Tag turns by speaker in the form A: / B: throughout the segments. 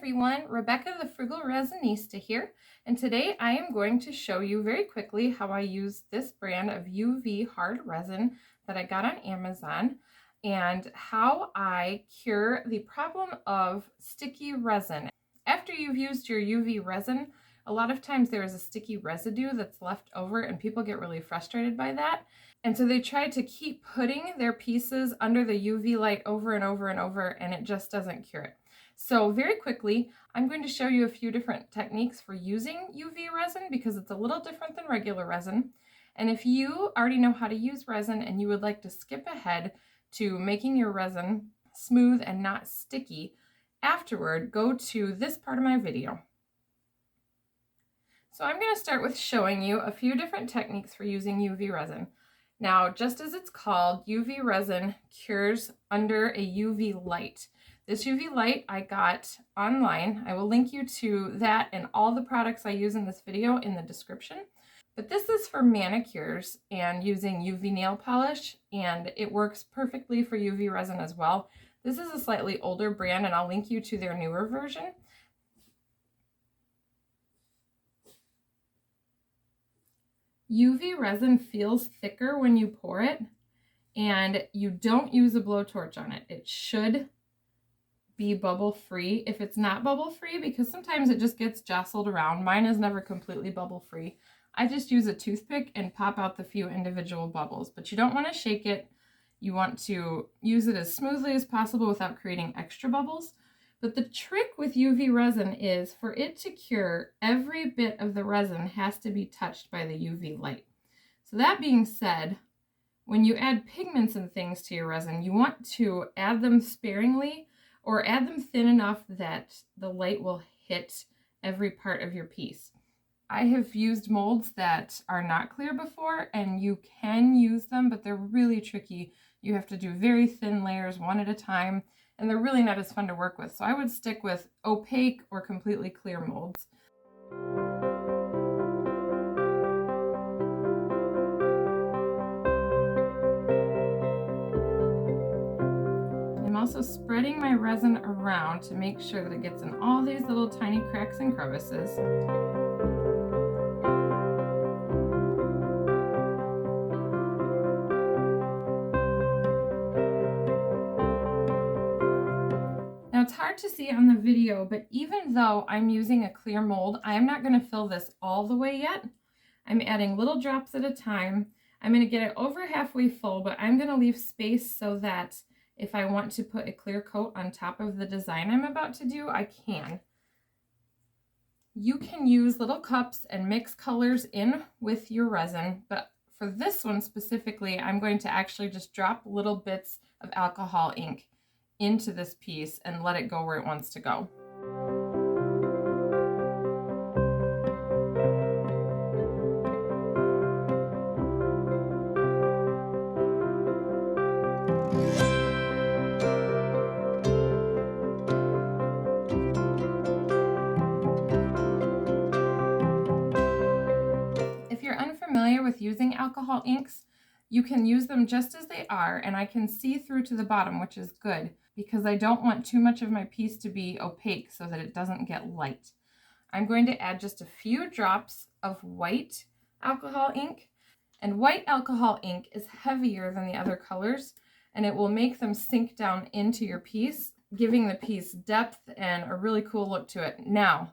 A: everyone, Rebecca the Frugal Resinista here, and today I am going to show you very quickly how I use this brand of UV hard resin that I got on Amazon and how I cure the problem of sticky resin. After you've used your UV resin, a lot of times there is a sticky residue that's left over and people get really frustrated by that. And so they try to keep putting their pieces under the UV light over and over and over, and it just doesn't cure it. So very quickly, I'm going to show you a few different techniques for using UV resin because it's a little different than regular resin. And if you already know how to use resin and you would like to skip ahead to making your resin smooth and not sticky, afterward, go to this part of my video. So I'm going to start with showing you a few different techniques for using UV resin. Now, just as it's called, UV resin cures under a UV light. This UV light I got online. I will link you to that and all the products I use in this video in the description. But this is for manicures and using UV nail polish, and it works perfectly for UV resin as well. This is a slightly older brand, and I'll link you to their newer version. UV resin feels thicker when you pour it, and you don't use a blowtorch on it. It should be bubble free. If it's not bubble free, because sometimes it just gets jostled around, mine is never completely bubble free. I just use a toothpick and pop out the few individual bubbles, but you don't want to shake it. You want to use it as smoothly as possible without creating extra bubbles. But the trick with UV resin is for it to cure, every bit of the resin has to be touched by the UV light. So that being said, when you add pigments and things to your resin, you want to add them sparingly or add them thin enough that the light will hit every part of your piece. I have used molds that are not clear before, and you can use them, but they're really tricky. You have to do very thin layers one at a time, and they're really not as fun to work with. So I would stick with opaque or completely clear molds. I'm also spreading my resin around to make sure that it gets in all these little tiny cracks and crevices. Now it's hard to see on the video, but even though I'm using a clear mold, I am not going to fill this all the way yet. I'm adding little drops at a time. I'm going to get it over halfway full, but I'm going to leave space so that if I want to put a clear coat on top of the design I'm about to do, I can. You can use little cups and mix colors in with your resin, but for this one specifically, I'm going to actually just drop little bits of alcohol ink into this piece and let it go where it wants to go. If you're unfamiliar with using alcohol inks, you can use them just as they are, and I can see through to the bottom, which is good because I don't want too much of my piece to be opaque so that it doesn't get light. I'm going to add just a few drops of white alcohol ink, and white alcohol ink is heavier than the other colors, and it will make them sink down into your piece, giving the piece depth and a really cool look to it. Now,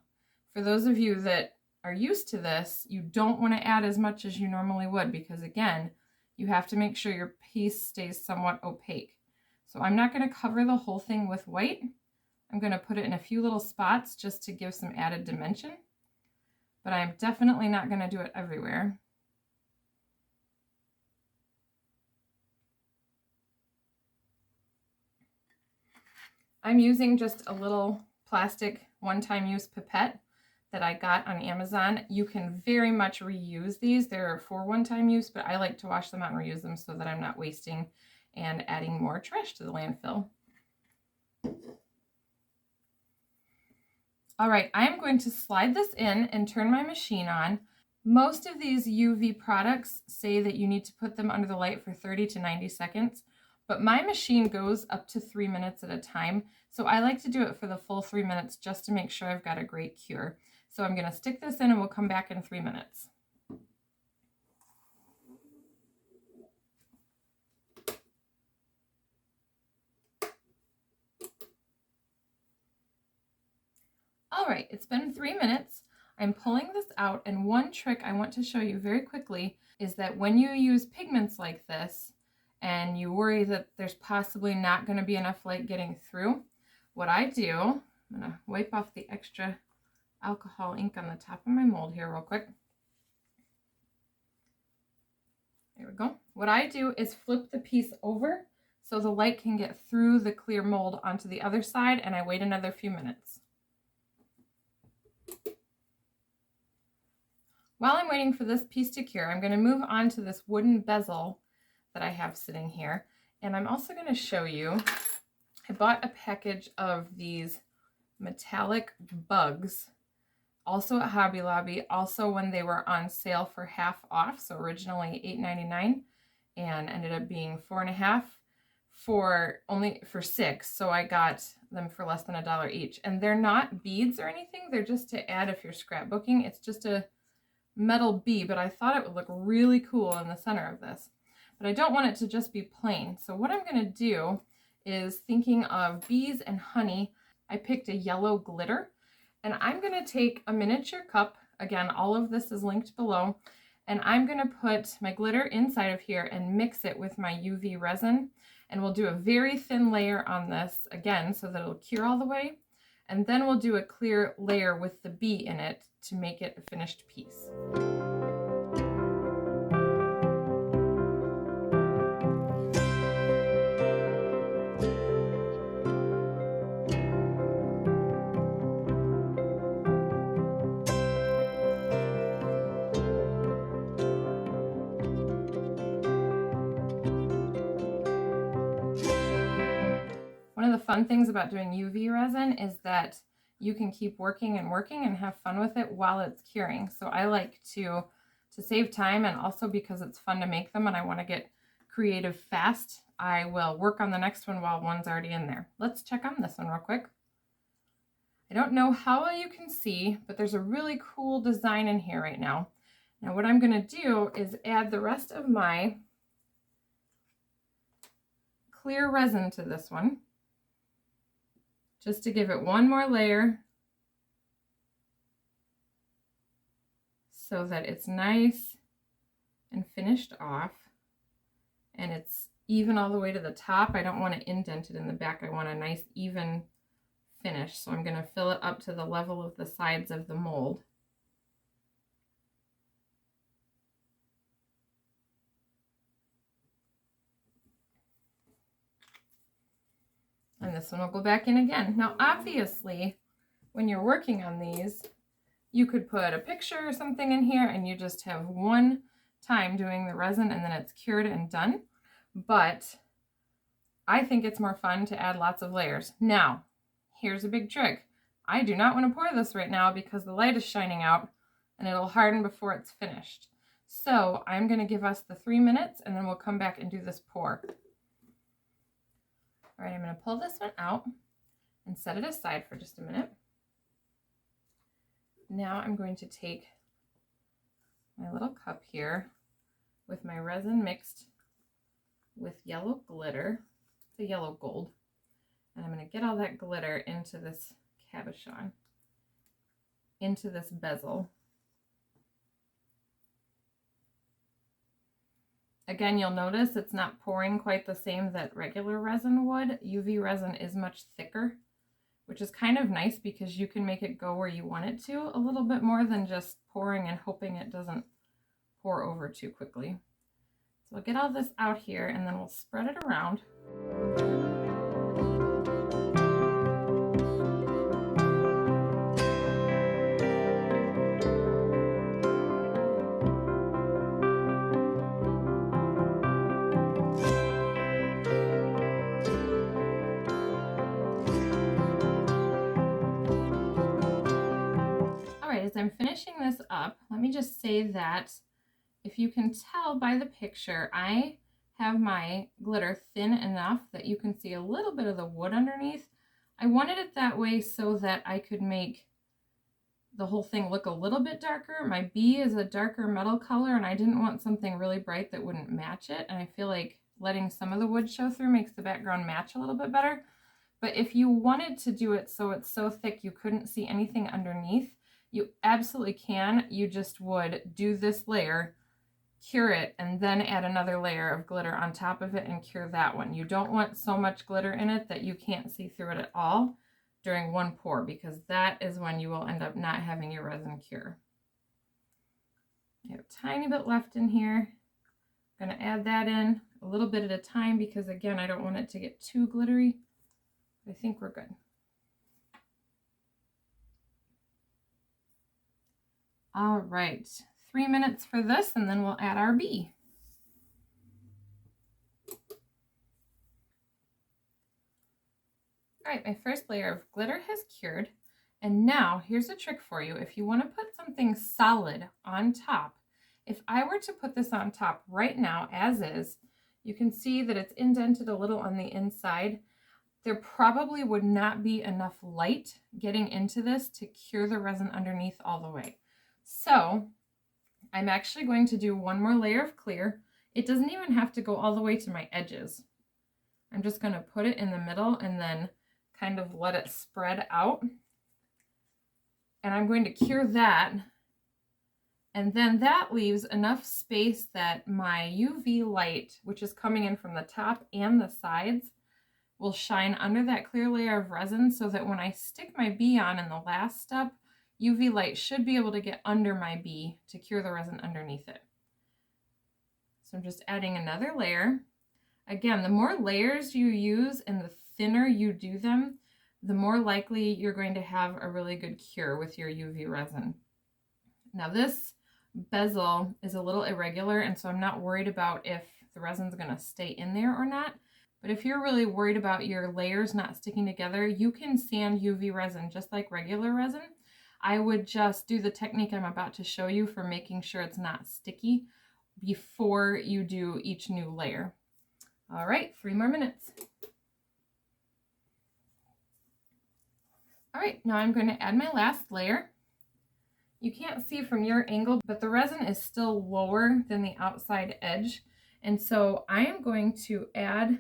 A: for those of you that are used to this, you don't want to add as much as you normally would because, again, you have to make sure your piece stays somewhat opaque. So I'm not going to cover the whole thing with white. I'm going to put it in a few little spots just to give some added dimension, but I'm definitely not going to do it everywhere. I'm using just a little plastic one-time use pipette that I got on Amazon. You can very much reuse these. They're for one-time use, but I like to wash them out and reuse them so that I'm not wasting and adding more trash to the landfill. All right, I'm going to slide this in and turn my machine on. Most of these UV products say that you need to put them under the light for 30 to 90 seconds, but my machine goes up to 3 minutes at a time. So I like to do it for the full 3 minutes just to make sure I've got a great cure. So I'm gonna stick this in and we'll come back in 3 minutes. All right, it's been 3 minutes. I'm pulling this out, and one trick I want to show you very quickly is that when you use pigments like this and you worry that there's possibly not going to be enough light getting through, what I do, I'm going to wipe off the extra alcohol ink on the top of my mold here real quick. There we go. What I do is flip the piece over so the light can get through the clear mold onto the other side, and I wait another few minutes. While I'm waiting for this piece to cure, I'm going to move on to this wooden bezel that I have sitting here. And I'm also going to show you, I bought a package of these metallic bugs, also at Hobby Lobby, also when they were on sale for half off. So originally $8.99 and ended up being $4.50 for 6. So I got them for less than $1 each. And they're not beads or anything. They're just to add if you're scrapbooking. It's just a metal bee, but I thought it would look really cool in the center of this. But I don't want it to just be plain. So what I'm going to do is, thinking of bees and honey, I picked a yellow glitter, and I'm going to take a miniature cup. Again, all of this is linked below. And I'm going to put my glitter inside of here and mix it with my UV resin. And we'll do a very thin layer on this again so that it'll cure all the way. And then we'll do a clear layer with the bee in it to make it a finished piece. One of the fun things about doing UV resin is that you can keep working and working and have fun with it while it's curing. So I like to save time, and also because it's fun to make them and I want to get creative fast, I will work on the next one while one's already in there. Let's check on this one real quick. I don't know how well you can see, but there's a really cool design in here right now. Now what I'm going to do is add the rest of my clear resin to this one, just to give it one more layer so that it's nice and finished off and it's even all the way to the top. I don't want to indent it in the back. I want a nice even finish. So I'm going to fill it up to the level of the sides of the mold. And this one will go back in again. Now, obviously, when you're working on these, you could put a picture or something in here and you just have one time doing the resin and then it's cured and done. But I think it's more fun to add lots of layers. Now, here's a big trick. I do not want to pour this right now because the light is shining out and it'll harden before it's finished. So I'm going to give us the 3 minutes and then we'll come back and do this pour. All right, I'm going to pull this one out and set it aside for just a minute. Now I'm going to take my little cup here with my resin mixed with yellow glitter. It's a yellow gold. And I'm going to get all that glitter into this cabochon, into this bezel. Again, you'll notice it's not pouring quite the same that regular resin would. UV resin is much thicker, which is kind of nice because you can make it go where you want it to a little bit more than just pouring and hoping it doesn't pour over too quickly. So we'll get all this out here and then we'll spread it around. As I'm finishing this up, let me just say that if you can tell by the picture, I have my glitter thin enough that you can see a little bit of the wood underneath. I wanted it that way so that I could make the whole thing look a little bit darker. My bee is a darker metal color and I didn't want something really bright that wouldn't match it. And I feel like letting some of the wood show through makes the background match a little bit better. But if you wanted to do it so it's so thick you couldn't see anything underneath, you absolutely can. You just would do this layer, cure it, and then add another layer of glitter on top of it and cure that one. You don't want so much glitter in it that you can't see through it at all during one pour, because that is when you will end up not having your resin cure. I have a tiny bit left in here. I'm going to add that in a little bit at a time because, again, I don't want it to get too glittery. I think we're good. All right, 3 minutes for this, and then we'll add our bee. All right, my first layer of glitter has cured. And now here's a trick for you. If you want to put something solid on top, if I were to put this on top right now as is, you can see that it's indented a little on the inside. There probably would not be enough light getting into this to cure the resin underneath all the way. So I'm actually going to do one more layer of clear. It doesn't even have to go all the way to my edges. I'm just going to put it in the middle and then kind of let it spread out. And I'm going to cure that. And then that leaves enough space that my UV light, which is coming in from the top and the sides, will shine under that clear layer of resin so that when I stick my bee on in the last step, UV light should be able to get under my bee to cure the resin underneath it. So I'm just adding another layer. Again, the more layers you use and the thinner you do them, the more likely you're going to have a really good cure with your UV resin. Now this bezel is a little irregular, and so I'm not worried about if the resin's going to stay in there or not. But if you're really worried about your layers not sticking together, you can sand UV resin just like regular resin. I would just do the technique I'm about to show you for making sure it's not sticky before you do each new layer. All right, 3 more minutes. All right, now I'm going to add my last layer. You can't see from your angle, but the resin is still lower than the outside edge. And so I am going to add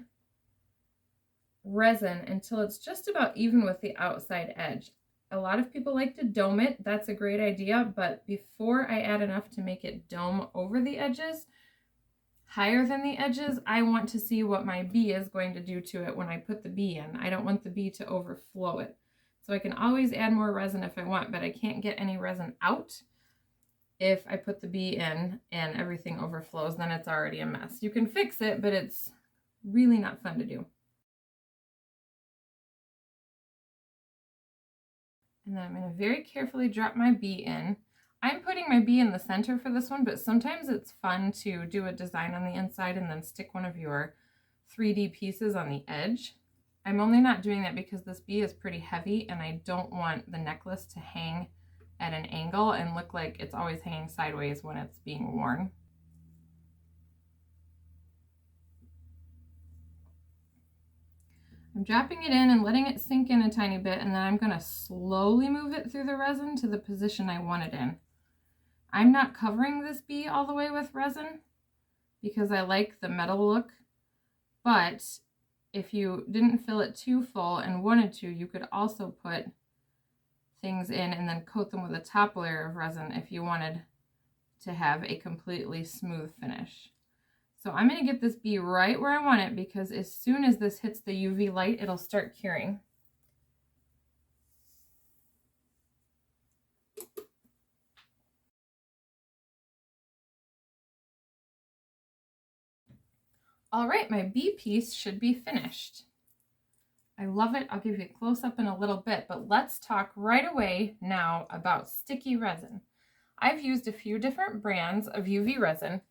A: resin until it's just about even with the outside edge. A lot of people like to dome it. That's a great idea, but before I add enough to make it dome over the edges, higher than the edges, I want to see what my bee is going to do to it when I put the bee in. I don't want the bee to overflow it. So I can always add more resin if I want, but I can't get any resin out if I put the bee in and everything overflows, then it's already a mess. You can fix it, but it's really not fun to do. And then I'm going to very carefully drop my bee in. I'm putting my bee in the center for this one, but sometimes it's fun to do a design on the inside and then stick one of your 3D pieces on the edge. I'm only not doing that because this bee is pretty heavy and I don't want the necklace to hang at an angle and look like it's always hanging sideways when it's being worn. I'm dropping it in and letting it sink in a tiny bit, and then I'm going to slowly move it through the resin to the position I want it in. I'm not covering this bee all the way with resin because I like the metal look, but if you didn't fill it too full and wanted to, you could also put things in and then coat them with a top layer of resin if you wanted to have a completely smooth finish. So I'm going to get this bee right where I want it because as soon as this hits the UV light, it'll start curing. All right, my bee piece should be finished. I love it. I'll give you a close-up in a little bit, but let's talk right away now about sticky resin. I've used a few different brands of UV resin.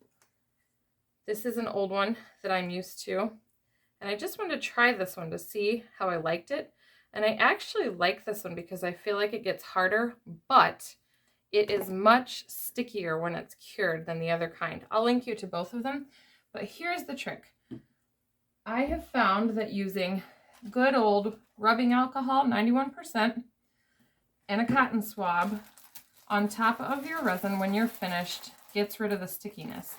A: This is an old one that I'm used to, and I just wanted to try this one to see how I liked it. And I actually like this one because I feel like it gets harder, but it is much stickier when it's cured than the other kind. I'll link you to both of them, but here's the trick. I have found that using good old rubbing alcohol, 91%, and a cotton swab on top of your resin when you're finished gets rid of the stickiness.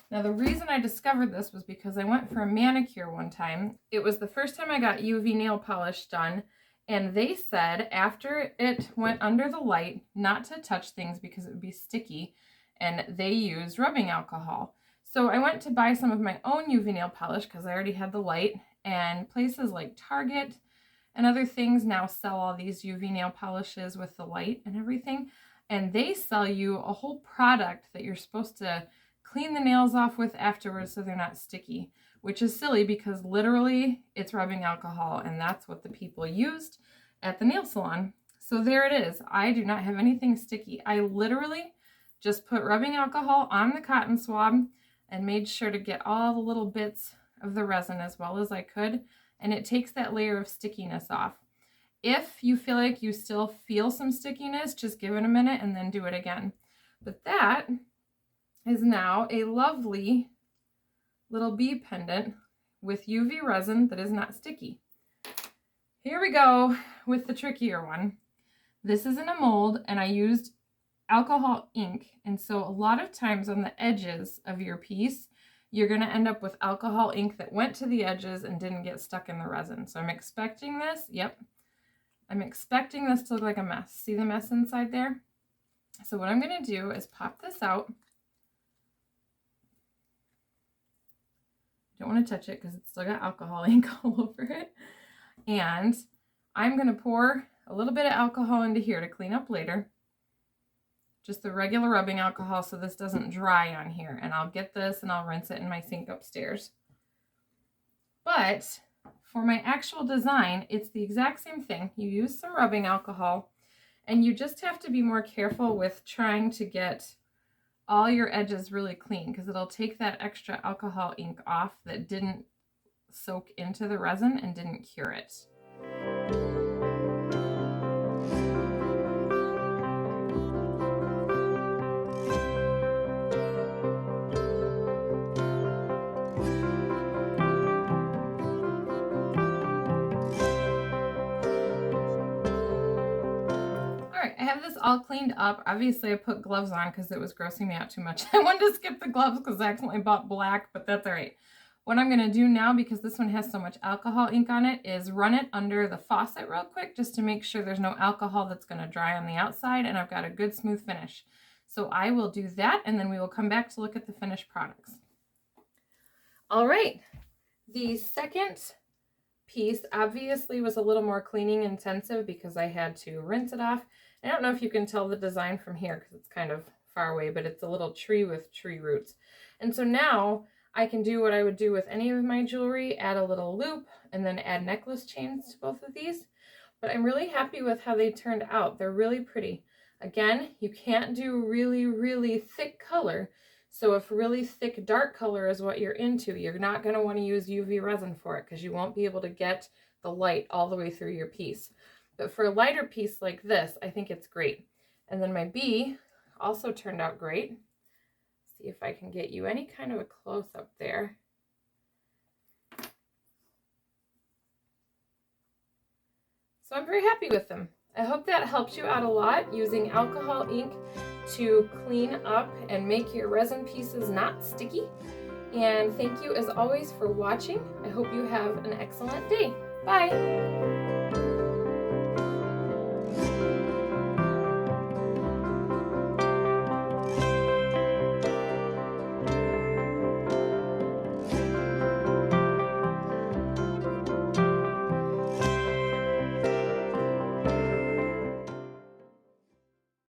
A: Now the reason I discovered this was because I went for a manicure one time. It was the first time I got UV nail polish done, and they said after it went under the light not to touch things because it would be sticky, and they used rubbing alcohol. So I went to buy some of my own UV nail polish because I already had the light, and places like Target and other things now sell all these UV nail polishes with the light and everything, and they sell you a whole product that you're supposed to clean the nails off with afterwards so they're not sticky, which is silly because literally it's rubbing alcohol, and that's what the people used at the nail salon. So there it is. I do not have anything sticky. I literally just put rubbing alcohol on the cotton swab and made sure to get all the little bits of the resin as well as I could, and it takes that layer of stickiness off. If you feel like you still feel some stickiness, just give it a minute and then do it again. But that is now a lovely little bead pendant with UV resin that is not sticky. Here we go with the trickier one. This is in a mold, and I used alcohol ink, and so a lot of times on the edges of your piece you're going to end up with alcohol ink that went to the edges and didn't get stuck in the resin. So I'm expecting this, I'm expecting this to look like a mess. See the mess inside there? So what I'm going to do is pop this out. Don't want to touch it because it's still got alcohol ink all over it. And I'm going to pour a little bit of alcohol into here to clean up later. Just the regular rubbing alcohol so this doesn't dry on here. And I'll get this and I'll rinse it in my sink upstairs. But for my actual design, it's the exact same thing. You use some rubbing alcohol, and you just have to be more careful with trying to get all your edges really clean because it'll take that extra alcohol ink off that didn't soak into the resin and didn't cure it. I have this all cleaned up. Obviously I put gloves on because it was grossing me out too much. I wanted to skip the gloves because I accidentally bought black, but that's all right. What I'm going to do now, because this one has so much alcohol ink on it, is run it under the faucet real quick just to make sure there's no alcohol that's going to dry on the outside and I've got a good smooth finish. So I will do that, and then we will come back to look at the finished products. All right, the second piece obviously was a little more cleaning intensive because I had to rinse it off. I don't know if you can tell the design from here because it's kind of far away, but it's a little tree with tree roots. And so now I can do what I would do with any of my jewelry, add a little loop, and then add necklace chains to both of these. But I'm really happy with how they turned out. They're really pretty. Again, you can't do really, really thick color. So if really thick dark color is what you're into, you're not going to want to use UV resin for it because you won't be able to get the light all the way through your piece. But for a lighter piece like this, I think it's great. And then my bee also turned out great. See if I can get you any kind of a close-up there. So I'm very happy with them. I hope that helps you out a lot, using alcohol ink to clean up and make your resin pieces not sticky. And thank you as always for watching. I hope you have an excellent day. Bye!